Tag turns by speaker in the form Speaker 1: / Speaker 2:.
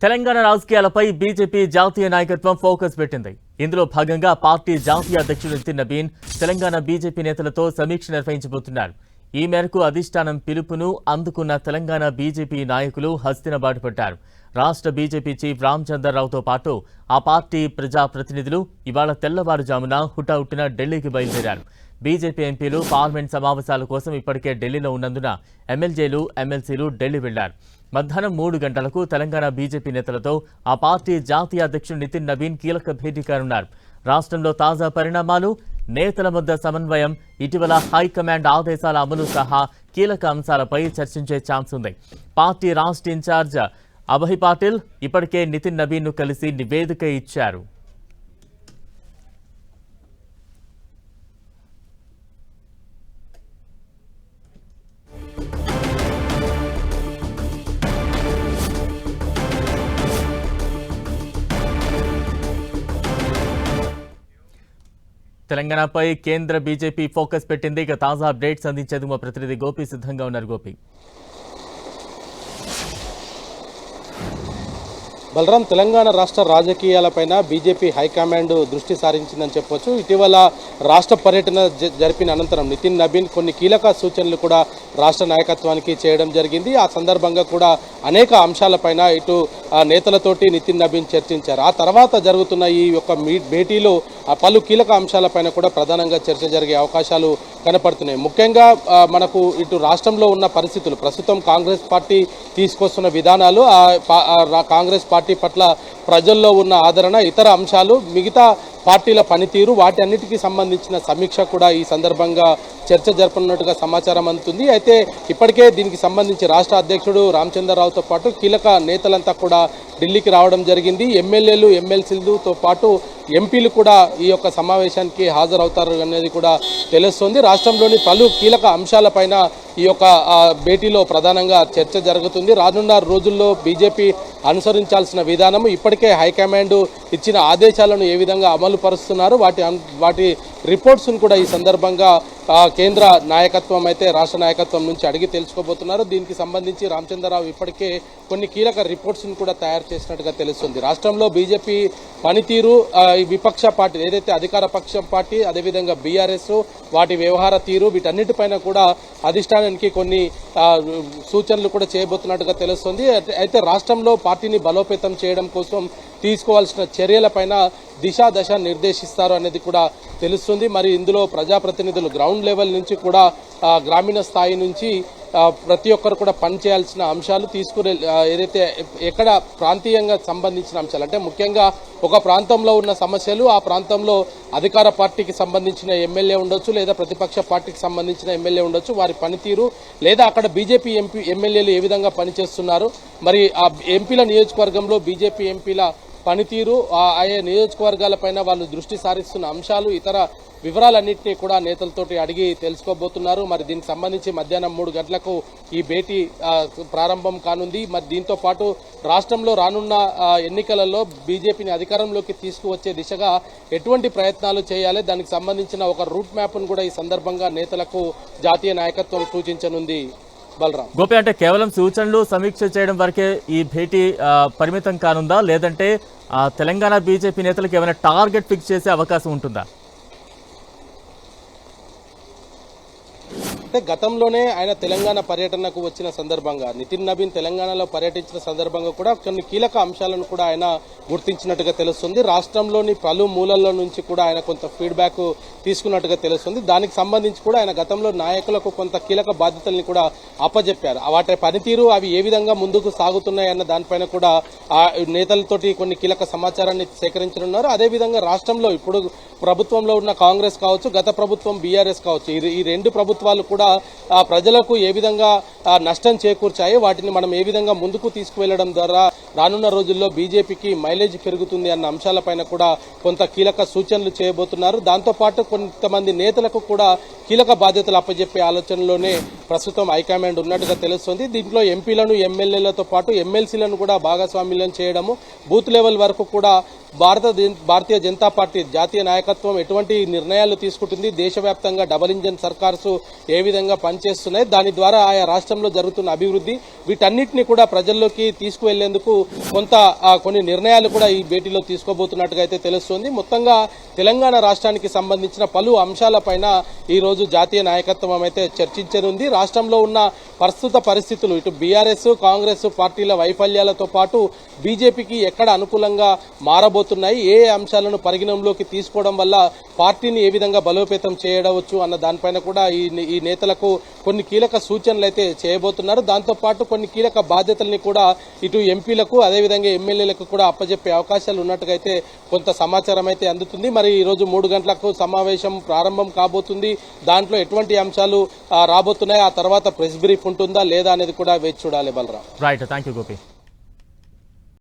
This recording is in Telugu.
Speaker 1: తెలంగాణ రాజకీయాలపై బీజేపీ జాతీయ నాయకత్వం ఫోకస్ పెట్టింది. ఇందులో భాగంగా పార్టీ జాతీయ అధ్యక్షుడు నితిన్ నబీన్ తెలంగాణ బీజేపీ నేతలతో సమీక్ష నిర్వహించబోతున్నారు. ఈ మేరకు అధిష్టానం పిలుపును అందుకున్న తెలంగాణ బీజేపీ నాయకులు హస్తినబాటు పట్టారు. రాష్ట్ర బీజేపీ చీఫ్ రామచంద్రరావుతో పాటు ఆ పార్టీ ప్రజాప్రతినిధులు ఇవాళ తెల్లవారుజామున హుటాహుటిన ఢిల్లీకి బయలుదేరారు. బీజేపీ ఎంపీలు పార్లమెంట్ సమావేశాల కోసం ఇప్పటికే ఢిల్లీలో ఉన్నందున ఎమ్మెల్యేలు, ఎమ్మెల్సీలు ఢిల్లీ వెళ్లారు. మధ్యాహ్నం 3 గంటలకు తెలంగాణ బీజేపీ నేతలతో ఆ పార్టీ జాతీయ అధ్యక్షుడు నితిన్ నబీన్ కీలక భేటీ కానున్నారు. రాష్ట్రంలో తాజా పరిణామాలు, నేతల మధ్య సమన్వయం, ఇటీవల హైకమాండ్ ఆదేశాల అమలు సహా కీలక అంశాలపై చర్చించే ఛాన్స్ ఉంది. పార్టీ రాష్ట్ర ఇన్ఛార్జ్ అభయ్ పాటిల్ ఇప్పటికే నితిన్ నబీన్ ను కలిసి నివేదిక ఇచ్చారు. తెలంగాణపై కేంద్ర బీజేపీ ఫోకస్ పెట్టింది. ఇక తాజా అప్డేట్స్ అందించేందుకు మా ప్రతినిధి గోపి సిద్ధంగా ఉన్నారు. గోపి,
Speaker 2: బలరాం, తెలంగాణ రాష్ట్ర రాజకీయాలపైన బీజేపీ హైకమాండ్ దృష్టి సారించిందని చెప్పొచ్చు. ఇటీవల రాష్ట్ర పర్యటన జరిపిన అనంతరం నితిన్ నబీన్ కొన్ని కీలక సూచనలు కూడా రాష్ట్ర నాయకత్వానికి చేయడం జరిగింది. ఆ సందర్భంగా కూడా అనేక అంశాలపైన ఇటు నేతలతోటి నితిన్ నబీన్ చర్చించారు. ఆ తర్వాత జరుగుతున్న ఈ యొక్క భేటీలో పలు కీలక అంశాలపైన కూడా ప్రధానంగా చర్చ జరిగే అవకాశాలు కనపడుతున్నాయి. ముఖ్యంగా మనకు ఇటు రాష్ట్రంలో ఉన్న పరిస్థితులు, ప్రస్తుతం కాంగ్రెస్ పార్టీ తీసుకొస్తున్న విధానాలు, కాంగ్రెస్ పార్టీ పట్ల ప్రజల్లో ఉన్న ఆదరణ, ఇతర అంశాలు, మిగతా పార్టీల పనితీరు, వాటి అన్నిటికీ సంబంధించిన సమీక్ష కూడా ఈ సందర్భంగా చర్చ జరపనున్నట్టుగా సమాచారం అందుతుంది. అయితే ఇప్పటికే దీనికి సంబంధించి రాష్ట్ర అధ్యక్షుడు రామచంద్రరావుతో పాటు కీలక నేతలంతా కూడా ఢిల్లీకి రావడం జరిగింది. ఎమ్మెల్యేలు, ఎమ్మెల్సీలతో పాటు ఎంపీలు కూడా ఈ యొక్క సమావేశానికి హాజరవుతారు అనేది కూడా తెలుస్తోంది. రాష్ట్రంలోని పలు కీలక అంశాలపైన ఈ యొక్క భేటీలో ప్రధానంగా చర్చ జరుగుతుంది. రానున్న రోజుల్లో బీజేపీ అనుసరించాల్సిన విధానం, ఇప్పటికే హైకమాండ్ ఇచ్చిన ఆదేశాలను ఏ విధంగా అమలు పరుస్తున్నారు, వాటి రిపోర్ట్స్ను కూడా ఈ సందర్భంగా కేంద్ర నాయకత్వం అయితే రాష్ట్ర నాయకత్వం నుంచి అడిగి తెలుసుకోబోతున్నారు. దీనికి సంబంధించి రామచంద్రరావు ఇప్పటికే కొన్ని కీలక రిపోర్ట్స్ను కూడా తయారు చేసినట్టుగా తెలుస్తుంది. రాష్ట్రంలో బీజేపీ పనితీరు, విపక్ష పార్టీ ఏదైతే అధికార పక్షం పార్టీ, అదేవిధంగా బీఆర్ఎస్, వాటి వ్యవహార తీరు, వీటన్నిటిపైన కూడా అధిష్టానానికి కొన్ని సూచనలు కూడా చేయబోతున్నట్టుగా తెలుస్తుంది. అయితే రాష్ట్రంలో పార్టీని బలోపేతం చేయడం కోసం తీసుకోవాల్సిన చర్యలపైన దశ నిర్దేశిస్తారు అనేది కూడా తెలుస్తుంది. మరి ఇందులో ప్రజాప్రతినిధులు గ్రౌండ్ లెవెల్ నుంచి కూడా గ్రామీణ స్థాయి నుంచి ప్రతి ఒక్కరు కూడా పనిచేయాల్సిన అంశాలు తీసుకునే, ఏదైతే ఎక్కడ ప్రాంతీయంగా సంబంధించిన అంశాలు, అంటే ముఖ్యంగా ఒక ప్రాంతంలో ఉన్న సమస్యలు, ఆ ప్రాంతంలో అధికార పార్టీకి సంబంధించిన ఎమ్మెల్యే ఉండొచ్చు, లేదా ప్రతిపక్ష పార్టీకి సంబంధించిన ఎమ్మెల్యే ఉండొచ్చు, వారి పనితీరు, లేదా అక్కడ బీజేపీ ఎమ్మెల్యేలు ఏ విధంగా పనిచేస్తున్నారు, మరి ఆ ఎంపీల నియోజకవర్గంలో బీజేపీ ఎంపీల పనితీరు, ఆయా నియోజకవర్గాలపైన వాళ్ళు దృష్టి సారిస్తున్న అంశాలు, ఇతర వివరాలన్నింటినీ కూడా నేతలతోటి అడిగి తెలుసుకోబోతున్నారు. మరి దీనికి సంబంధించి మధ్యాహ్నం 3 గంటలకు ఈ భేటీ ప్రారంభం కానుంది. మరి దీంతో పాటు రాష్ట్రంలో రానున్న ఎన్నికలలో బీజేపీని అధికారంలోకి తీసుకువచ్చే దిశగా ఎటువంటి ప్రయత్నాలు చేయాలి, దానికి సంబంధించిన ఒక రూట్ మ్యాప్ను కూడా ఈ సందర్భంగా నేతలకు జాతీయ నాయకత్వం సూచించనుంది. బలరాం,
Speaker 1: గోపి, అంటే కేవలం సూచనలు సమీక్ష చేయడం వరకే ఈ భేటీ పరిమితం కానుందా, లేదంటే తెలంగాణ బీజేపీ నేతలకు ఏమైనా టార్గెట్ ఫిక్స్ చేసే అవకాశం ఉంటుందా?
Speaker 2: అంటే గతంలోనే ఆయన తెలంగాణ పర్యటనకు వచ్చిన సందర్భంగా, నితిన్ నబీన్ తెలంగాణలో పర్యటించిన సందర్భంగా కూడా కొన్ని కీలక అంశాలను కూడా ఆయన గుర్తించినట్టుగా తెలుస్తుంది. రాష్ట్రంలోని పలు మూలల్లో నుంచి కూడా ఆయన కొంత ఫీడ్బ్యాక్ తీసుకున్నట్టుగా తెలుస్తుంది. దానికి సంబంధించి కూడా ఆయన గతంలో నాయకులకు కొంత కీలక బాధ్యతల్ని కూడా అప్పజెప్పారు. వాటి పనితీరు, అవి ఏ విధంగా ముందుకు సాగుతున్నాయన్న దానిపైన కూడా ఆ నేతలతోటి కొన్ని కీలక సమాచారాన్ని సేకరించనున్నారు. అదేవిధంగా రాష్ట్రంలో ఇప్పుడు ప్రభుత్వంలో ఉన్న కాంగ్రెస్ కావచ్చు, గత ప్రభుత్వం బీఆర్ఎస్ కావచ్చు, ఈ రెండు ప్రభుత్వాలు కూడా ప్రజలకు ఏ విధంగా నష్టం చేకూర్చాయి, వాటిని మనం ఏ విధంగా ముందుకు తీసుకువెళ్లడం ద్వారా రానున్న రోజుల్లో బీజేపీకి మైలేజ్ పెరుగుతుంది అన్న అంశాలపైన కూడా కొంత కీలక సూచనలు చేయబోతున్నారు. దాంతోపాటు కొంతమంది నేతలకు కూడా కీలక బాధ్యతలు అప్పజెప్పే ఆలోచనలోనే ప్రస్తుతం హైకమాండ్ ఉన్నట్టుగా తెలుస్తుంది. దీంట్లో ఎంపీలను, ఎమ్మెల్యేలతో పాటు ఎమ్మెల్సీలను కూడా భాగస్వామ్యం చేయడము, బూత్ లెవెల్ వరకు కూడా భారతీయ జనతా పార్టీ జాతీయ నాయకత్వం ఎటువంటి నిర్ణయాలు తీసుకుంటుంది, దేశవ్యాప్తంగా డబుల్ ఇంజన్ సర్కార్స్ ఏ విధంగా పనిచేస్తున్నాయి, దాని ద్వారా ఆయా రాష్ట్రంలో జరుగుతున్న అభివృద్ధి, వీటన్నిటిని కూడా ప్రజల్లోకి తీసుకువెళ్లేందుకు కొంత కొన్ని నిర్ణయాలు కూడా ఈ భేటీలో తీసుకోబోతున్నట్టుగా అయితే తెలుస్తోంది. మొత్తంగా తెలంగాణ రాష్ట్రానికి సంబంధించిన పలు అంశాలపైన ఈ రోజు జాతీయ నాయకత్వం అయితే చర్చించనుంది. రాష్ట్రంలో ఉన్న ప్రస్తుత పరిస్థితులు, ఇటు బీఆర్ఎస్ కాంగ్రెస్ పార్టీల వైఫల్యాలతో పాటు బీజేపీకి ఎక్కడ అనుకూలంగా మారబోతున్నాయి, ఏ అంశాలను పరిగణనలోకి తీసుకోవడం వల్ల పార్టీని ఏ విధంగా బలోపేతం చేయవచ్చు అన్న దానిపైన కూడా ఈ నేతలకు కొన్ని కీలక సూచనలు అయితే చేయబోతున్నారు. దాంతోపాటు కొన్ని కీలక బాధ్యతల్ని కూడా ఇటు ఎంపీలకు అదేవిధంగా ఎమ్మెల్యేలకు కూడా అప్పజెప్పే అవకాశాలు ఉన్నట్టుగా అయితే కొంత సమాచారం అయితే అందుతుంది. మరి ఈ రోజు 3 గంటలకు సమావేశం ప్రారంభం కాబోతుంది. దాంట్లో ఎటువంటి అంశాలు రాబోతున్నాయి, ఆ తర్వాత ప్రెస్ బ్రీఫ్ ఉంటుందా లేదా అనేది కూడా వేచి చూడాలి. Balaram.
Speaker 1: Right, thank you Gopi.